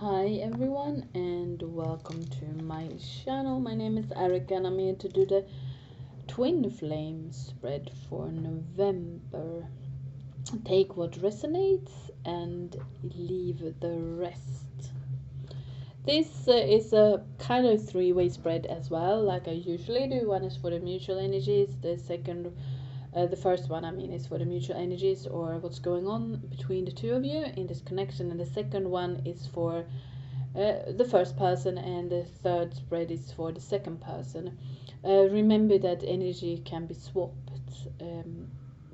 Hi everyone and welcome to my channel. My name is Erica and I'm here to do the twin flame spread for November. Take what resonates and leave the rest. This is a kind of three-way spread as well, like I usually do. One is for the mutual energies, the first one, is for the mutual energies or what's going on between the two of you in this connection, and the second one is for the first person, and the third spread is for the second person. Remember that energy can be swapped,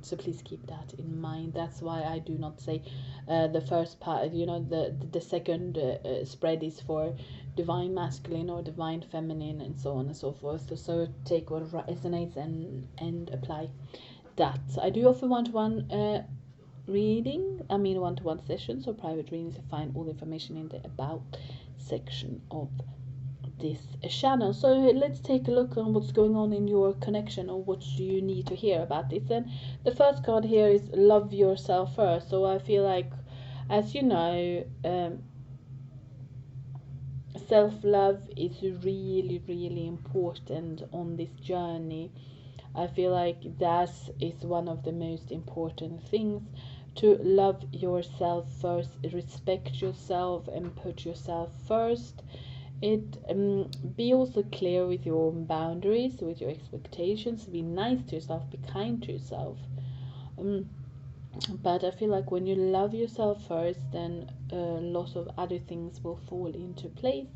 so please keep that in mind. That's why I do not say the first part, the second spread is for divine masculine or divine feminine and so on and so forth. So take what resonates and apply that. I do offer one-to-one reading, one-to-one sessions or private readings. You find all the information in the about section of this channel. So let's take a look on what's going on in your connection, or what do you need to hear about this. And the first card here is love yourself first. So I feel like, as you know, self-love is really important on this journey. I feel like that is one of the most important things, to love yourself first, respect yourself and put yourself first. Be also clear with your own boundaries, with your expectations. Be nice to yourself, be kind to yourself. But I feel like when you love yourself first, then a lot of other things will fall into place.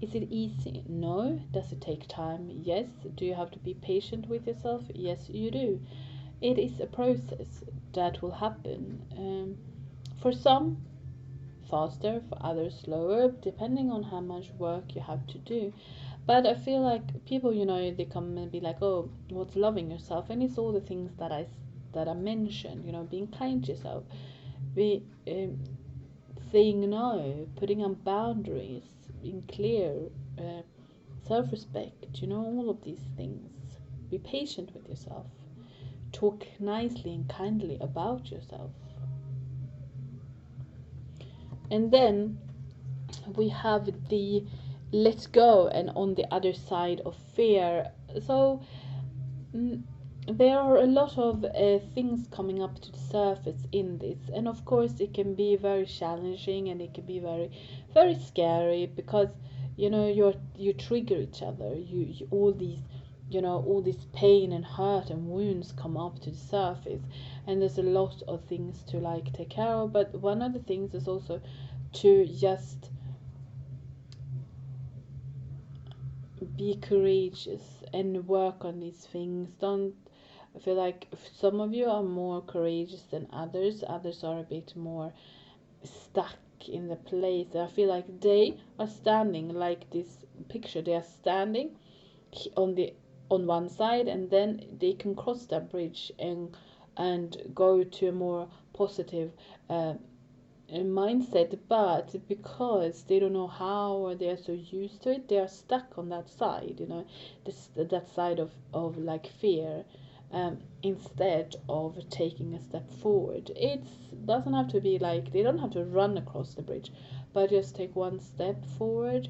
Is it easy? No. Does it take time? Yes. Do you have to be patient with yourself? Yes, you do. It is a process that will happen. For some, faster, for others, slower, depending on how much work you have to do. But I feel like people, they come and be like, "Oh, what's loving yourself?" And it's all the things that I mentioned. Being kind to yourself, be saying no, putting on boundaries, being clear, uh, self-respect. All of these things. Be patient with yourself. Talk nicely and kindly about yourself. And then we have the let go, and on the other side of fear. So there are a lot of things coming up to the surface in this, and of course it can be very challenging and it can be very scary, because you trigger each other. You all these all this pain and hurt and wounds come up to the surface, and there's a lot of things to take care of. But one of the things is also to just be courageous and work on these things. Don't I feel like some of you are more courageous than others. Others are a bit more stuck in the place. I feel like they are standing like this picture. They are standing on one side, and then they can cross that bridge and go to a more positive mindset. But because they don't know how, or they are so used to it, they are stuck on that side, that side of fear, instead of taking a step forward. It doesn't have to be like, they don't have to run across the bridge, but just take one step forward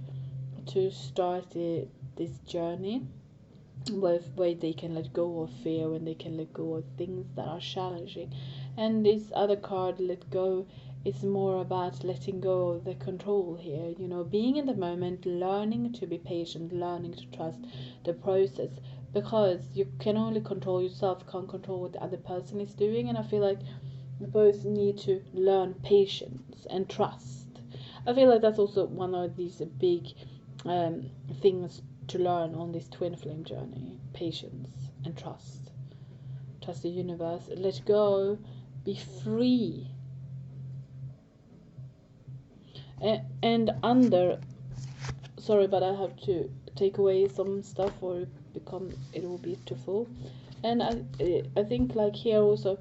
to start this journey, where they can let go of fear, when they can let go of things that are challenging. And this other card, let go, is more about letting go of the control here, being in the moment, learning to be patient, learning to trust the process, because you can only control yourself, can't control what the other person is doing. And I feel like you both need to learn patience and trust. I feel like that's also one of these big things to learn on this twin flame journey: patience and trust. Trust the universe, let go, be free. And under, sorry, but I have to take away some stuff, or it will be too full. And I think, like, here also,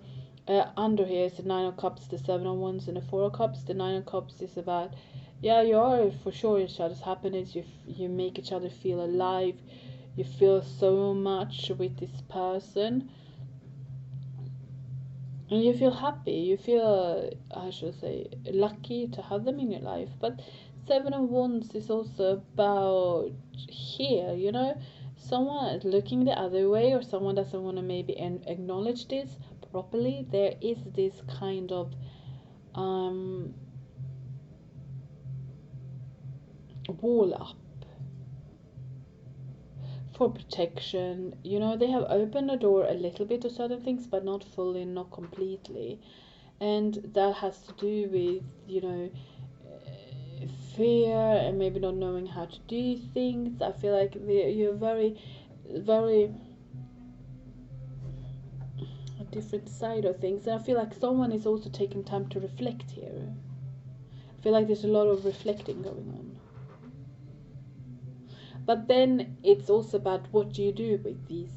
under here is the Nine of Cups, the Seven of Wands, and the Four of Cups. The Nine of Cups is about, yeah, you are for sure each other's happiness. You make each other feel alive. You feel so much with this person, and you feel happy. You feel, I should say, lucky to have them in your life. But Seven of Wands is also about here, you know, someone looking the other way, or someone doesn't want to maybe acknowledge this properly. There is this kind of um, wall up for protection. You know, they have opened the door a little bit to certain things, but not fully, not completely. And that has to do with, you know, fear and maybe not knowing how to do things. I feel like you're very, very a different side of things. And I feel like someone is also taking time to reflect here. I feel like there's a lot of reflecting going on. But then it's also about what you do with these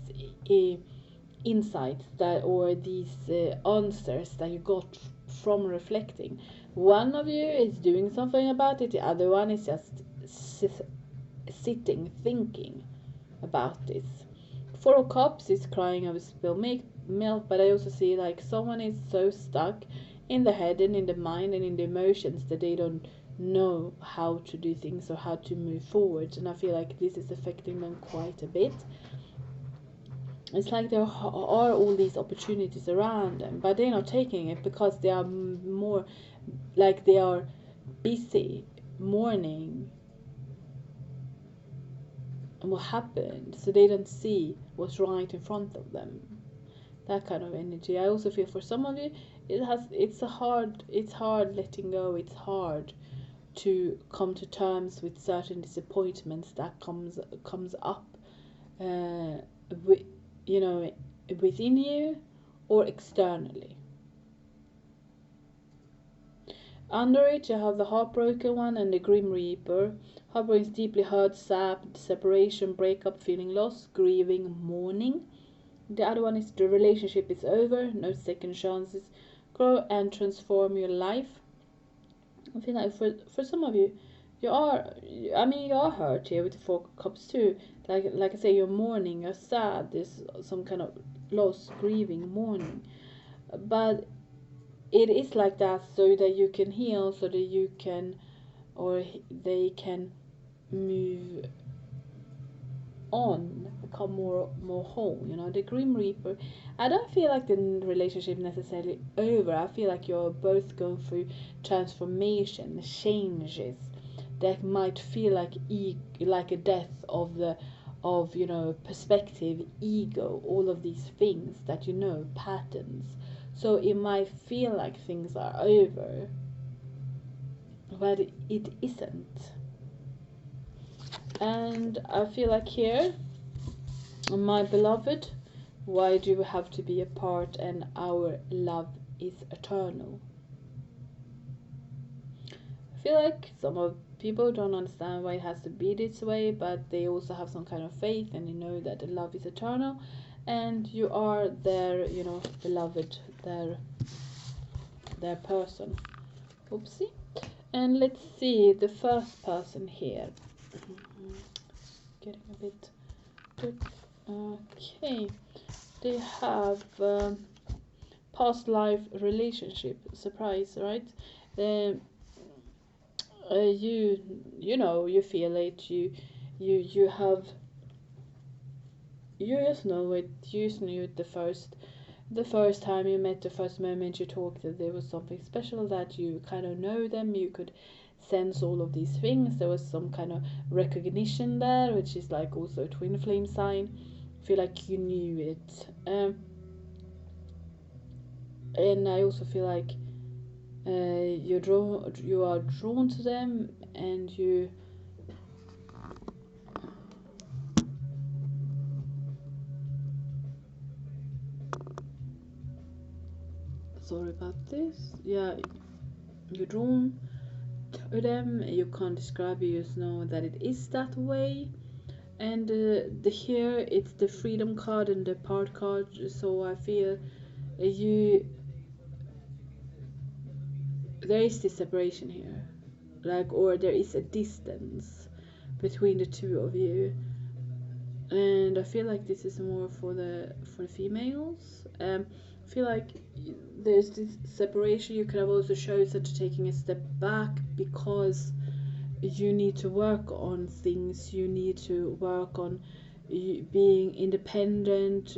insights that, or these answers that you got from reflecting. One of you is doing something about it, the other one is just sitting thinking about this. Four of Cups is crying over spilled milk, but I also see like someone is so stuck in the head and in the mind and in the emotions that they don't know how to do things or how to move forward. And I feel like this is affecting them quite a bit. It's like there are all these opportunities around them, but they're not taking it because they are more like they are busy mourning and what happened, so they don't see what's right in front of them. That kind of energy. I also feel for some of you, it's hard letting go. It's hard to come to terms with certain disappointments that comes up, with, you know, within you or externally. Under it, you have the heartbroken one and the Grim Reaper. Heartbroken is deeply hurt, sad, separation, breakup, feeling lost, grieving, mourning. The other one is the relationship is over, no second chances. Grow and transform your life. I feel like for some of you, you are hurt here with the Four Cups too. Like I say, you're mourning, you're sad. There's some kind of loss, grieving, mourning. But it is like that so that you can heal, so that you can, or they can move on, become more whole. You know, the Grim Reaper, I don't feel like the relationship necessarily over. I feel like you're both going through transformation, changes that might feel like like a death of the of, you know, perspective, ego, all of these things that, you know, patterns. So it might feel like things are over, but it isn't. And I feel like here, my beloved, why do we have to be apart and our love is eternal? I feel like some of people don't understand why it has to be this way, but they also have some kind of faith and they know that the love is eternal, and you are their, you know, beloved, their person. Oopsie. And let's see the first person here. Getting a bit good. Okay, they have past life relationship. Surprise, right? Um, you know, you feel it. You have, you just know it. You just knew it the first time you met, the first moment you talked, that there was something special, that you kind of know them. You could sense all of these things. There was some kind of recognition there, which is like also a twin flame sign. I feel like you knew it. And I also feel like you are drawn to them, and you sorry about this. Yeah, you're drawn to them. You can't describe it, you just know that it is that way. And the here it's the freedom card and the part card, so I feel you there is this separation here, like, or there is a distance between the two of you. And I feel like this is more for the females. I feel like there's this separation. You could have also chosen to taking a step back because you need to work on things, you need to work on being independent,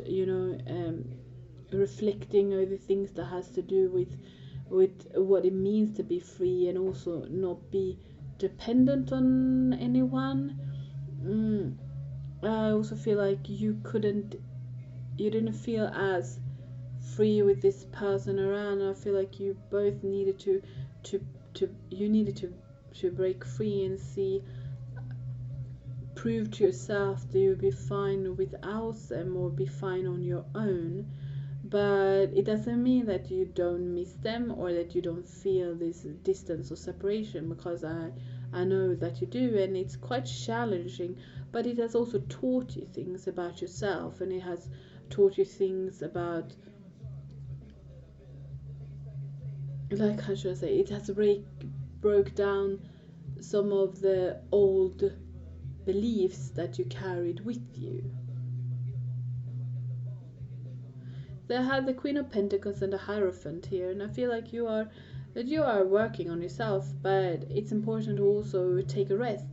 reflecting over things that has to do with what it means to be free, and also not be dependent on anyone. I also feel like you didn't feel as free with this person around. I feel like you both needed to you needed to break free and prove to yourself that you'll be fine without them or be fine on your own. But it doesn't mean that you don't miss them or that you don't feel this distance or separation, because I know that you do, and it's quite challenging. But it has also taught you things about yourself, and it has taught you things about, like, how should I say, it has broke down some of the old beliefs that you carried with you. They have the Queen of Pentacles and the Hierophant here, and I feel like you are working on yourself, but it's important to also take a rest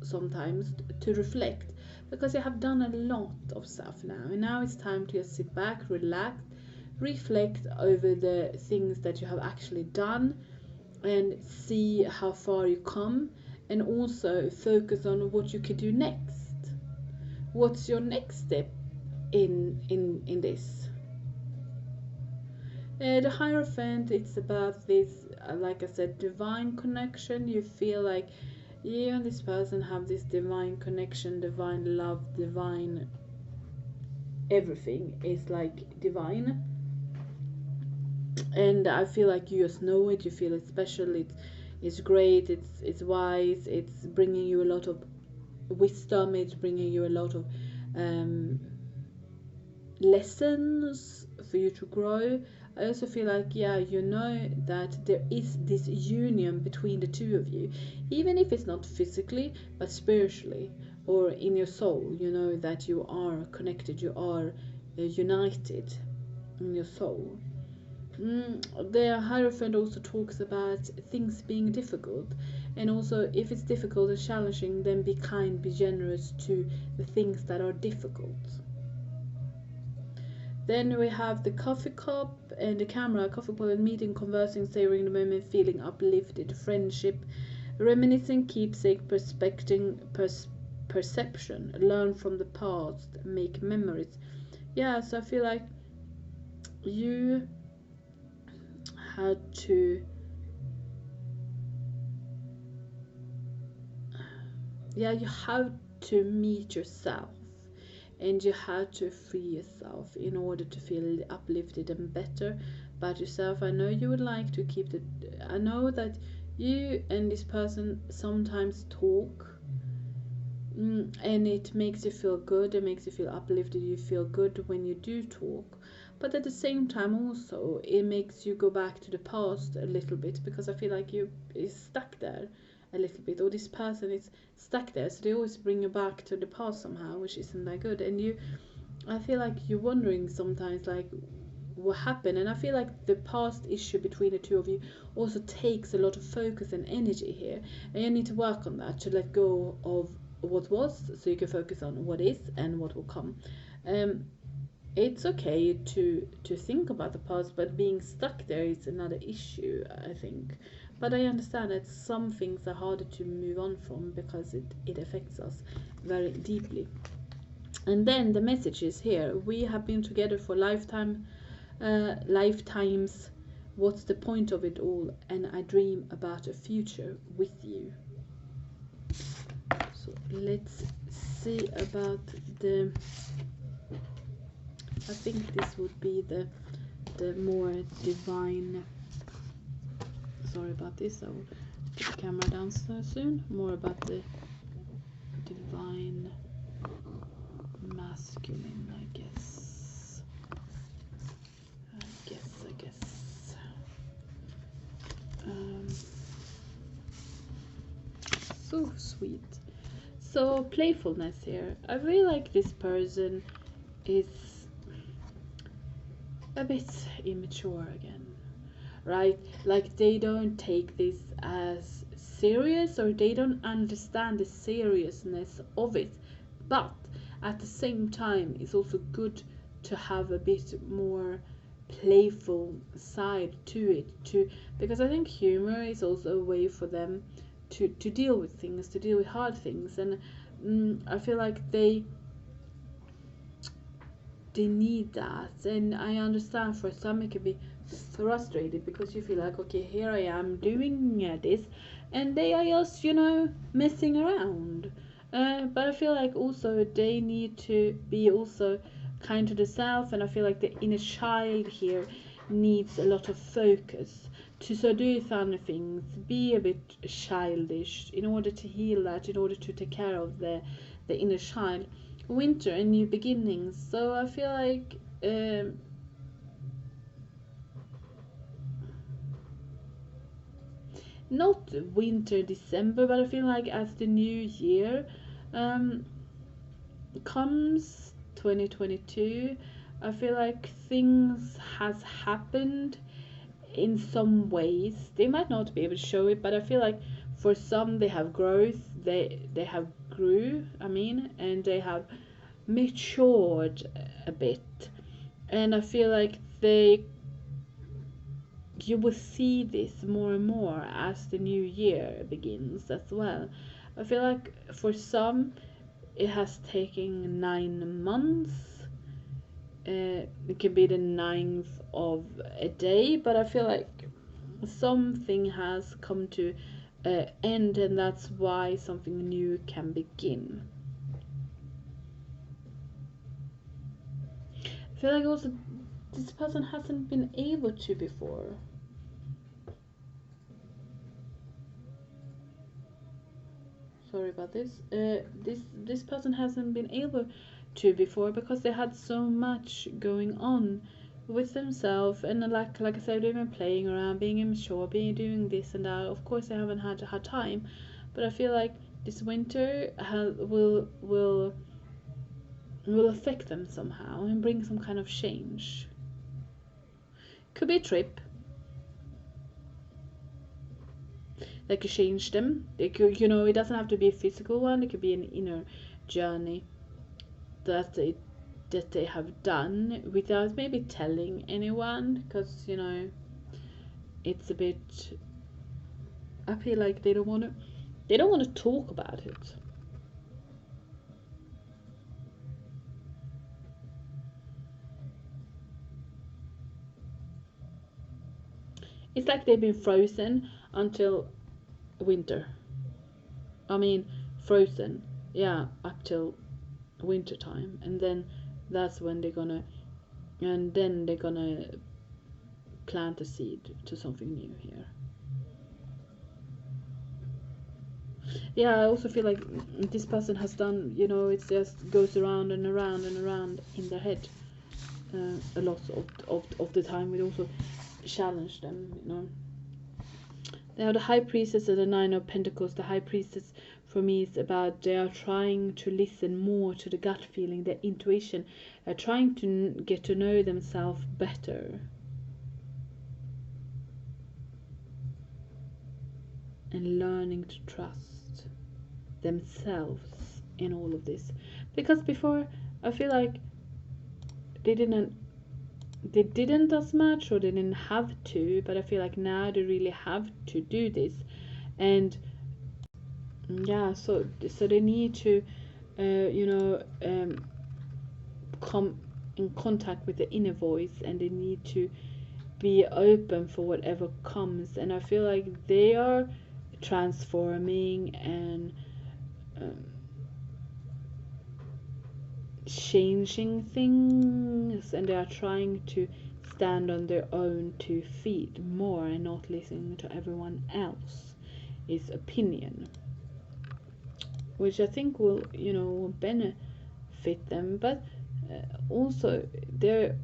sometimes to reflect, because you have done a lot of stuff now, and now it's time to just sit back, relax, reflect over the things that you have actually done, and see how far you come, and also focus on what you could do next. What's your next step in this? The Hierophant, it's about this, like I said, divine connection. You feel like you and this person have this divine connection, divine love, divine everything is like divine. And I feel like you just know it, you feel it's special, it's great, it's wise, it's bringing you a lot of wisdom, it's bringing you a lot of lessons for you to grow. I also feel like, yeah, you know that there is this union between the two of you, even if it's not physically, but spiritually or in your soul. You know that you are connected, you are united in your soul. The Hierophant also talks about things being difficult, and also if it's difficult and challenging, then be kind, be generous to the things that are difficult. Then we have the Coffee Cup and the Camera. Coffee cup and meeting, conversing, savoring the moment, feeling uplifted, friendship, reminiscing, keepsake, perception, learn from the past, make memories. Yeah, so I feel like you had to, yeah, you have to meet yourself, and you had to free yourself in order to feel uplifted and better about yourself. I know you would like to keep the, I know that you and this person sometimes talk, and it makes you feel good, it makes you feel uplifted, you feel good when you do talk, but at the same time also it makes you go back to the past a little bit, because I feel like you is stuck there a little bit, or this person is stuck there, so they always bring you back to the past somehow, which isn't that good. And I feel like you're wondering sometimes, like, what happened. And I feel like the past issue between the two of you also takes a lot of focus and energy here, and you need to work on that, to let go of what was, so you can focus on what is and what will come. It's okay to think about the past, but being stuck there is another issue, I think. But I understand that some things are harder to move on from, because it affects us very deeply. And then the message is here: we have been together for lifetimes. What's the point of it all? And I dream about a future with you. So let's see about the, I think this would be the more divine, sorry about this, I will put the camera down so soon. More about the divine masculine, I guess. So sweet. So playfulness here. I really like this person is a bit immature again. right? Like they don't take this as serious, or they don't understand the seriousness of it. But at the same time, it's also good to have a bit more playful side to it too, because I think humor is also a way for them to deal with things, to deal with hard things. And I feel like they need that. And I understand for some it can be frustrated, because you feel like, okay, here I am doing this, and they are just, messing around. But I feel like also they need to be also kind to themselves, and I feel like the inner child here needs a lot of focus to so do fun things, be a bit childish in order to heal that, in order to take care of the inner child. Winter and new beginnings. So I feel like not winter December, but I feel like as the new year um, comes 2022, I feel like things has happened in some ways. They might not be able to show it, but I feel like for some they have growth. They have grew. I mean, and they have matured a bit. And I feel like they you will see this more and more as the new year begins as well. I feel like for some it has taken 9 months. It could be the ninth of a day, but I feel like something has come to end, and that's why something new can begin. I feel like also this person hasn't been able to before. Sorry about this. This person hasn't been able to before, because they had so much going on with themselves, and like I said, they've been playing around, being immature, being doing this and that. Of course, they haven't had time, but I feel like this winter will affect them somehow and bring some kind of change. Could be a trip that could change them. It could, it doesn't have to be a physical one. It could be an inner journey that they have done without maybe telling anyone, because it's a bit, I feel like they don't want to talk about it. It's like they've been frozen until winter. I mean, frozen, yeah, up till winter time, and then that's when they're gonna plant a seed to something new here. Yeah, I also feel like this person has done, it just goes around and around and around in their head a lot of the time. It also challenge them. They have the high priestess and the nine of pentacles. The high priestess for me is about they are trying to listen more to the gut feeling, their intuition. They're trying to get to know themselves better and learning to trust themselves in all of this. Because before, I feel like they didn't as much, or they didn't have to, but I feel like now they really have to do this. And yeah, so they need to come in contact with the inner voice, and they need to be open for whatever comes. And I feel like they are transforming and um, changing things, and they are trying to stand on their own 2 feet more, and not listening to everyone else's opinion, which I think will benefit them. But also they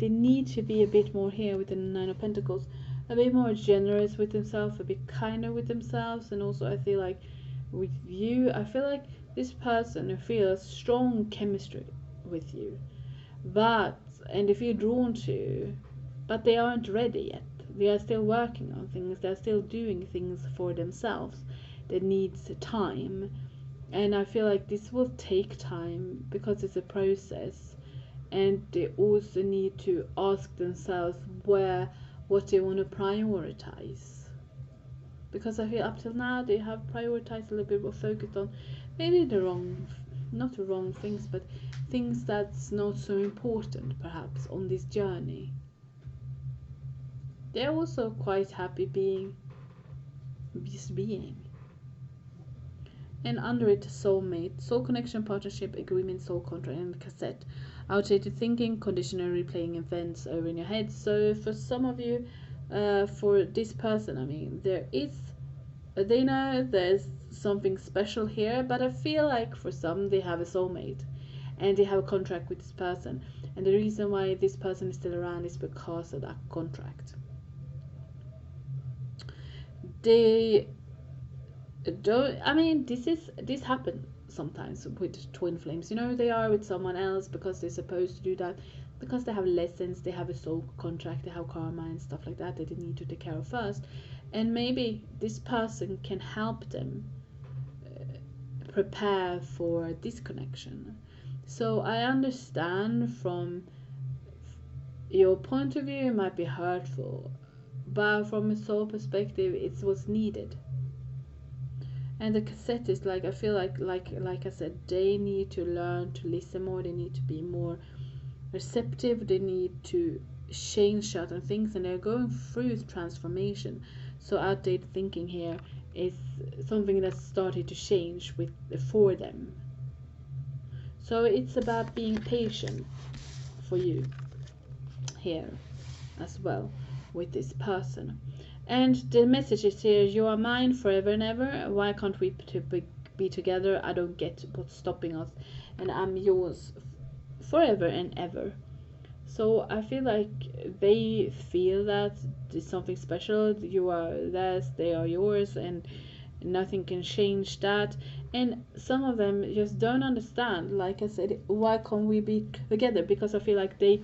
need to be a bit more here with the Nine of Pentacles, a bit more generous with themselves, a bit kinder with themselves. And also I feel like with you, I feel like this person feels strong chemistry with you, but and they feel drawn to, but they aren't ready yet. They are still working on things. They're still doing things for themselves that needs time. And I feel like this will take time because it's a process. And they also need to ask themselves what they want to prioritize. Because I feel up till now they have prioritized a little bit more focused on maybe not the wrong things, but things that's not so important perhaps on this journey. They're also quite happy just being. And under it, soulmate, soul connection, partnership, agreement, soul contract, and cassette. Outdated thinking, conditional replaying events over in your head. So for some of you, for this person, I mean, they know there's something special here, but I feel like for some they have a soulmate and they have a contract with this person, and the reason why this person is still around is because of that contract. They don't, I mean, this happens sometimes with twin flames. You know, they are with someone else because they're supposed to do that, because they have lessons, they have a soul contract, they have karma and stuff like that they need to take care of first. And maybe this person can help them prepare for this connection. So I understand from your point of view it might be hurtful, but from a soul perspective it's what's needed. And the cassette is like, I feel like I said, they need to learn to listen more, they need to be more receptive, they need to change certain things, and they're going through transformation. So outdated thinking here is something that's started to change for them. So it's about being patient for you here as well with this person. And the message is here: you are mine forever and ever. Why can't we be together? I don't get what's stopping us, and I'm yours forever and ever. So I feel like they feel that there's something special. You are theirs, they are yours, and nothing can change that. And some of them just don't understand, like I said, why can't we be together? Because I feel like they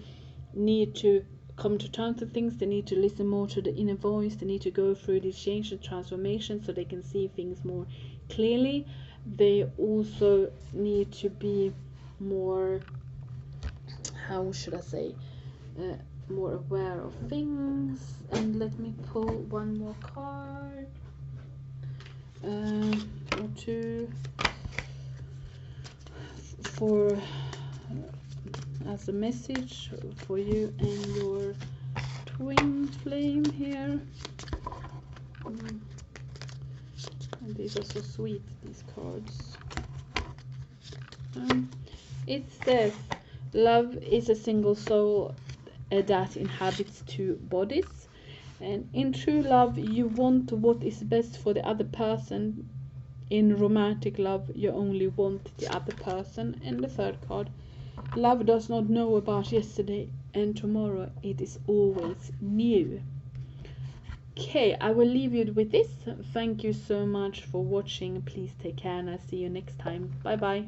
need to come to terms with things, they need to listen more to the inner voice, they need to go through this change and transformation so they can see things more clearly. They also need to be more, how should I say, more aware of things. And let me pull one more card or two for as a message for you and your twin flame here. And these are so sweet, these cards. It says love is a single soul that inhabits two bodies, and in true love you want what is best for the other person. In romantic love you only want the other person. And the third card, love does not know about yesterday and tomorrow, it is always new. Okay, I will leave you with this. Thank you so much for watching. Please take care and I'll see you next time. Bye bye.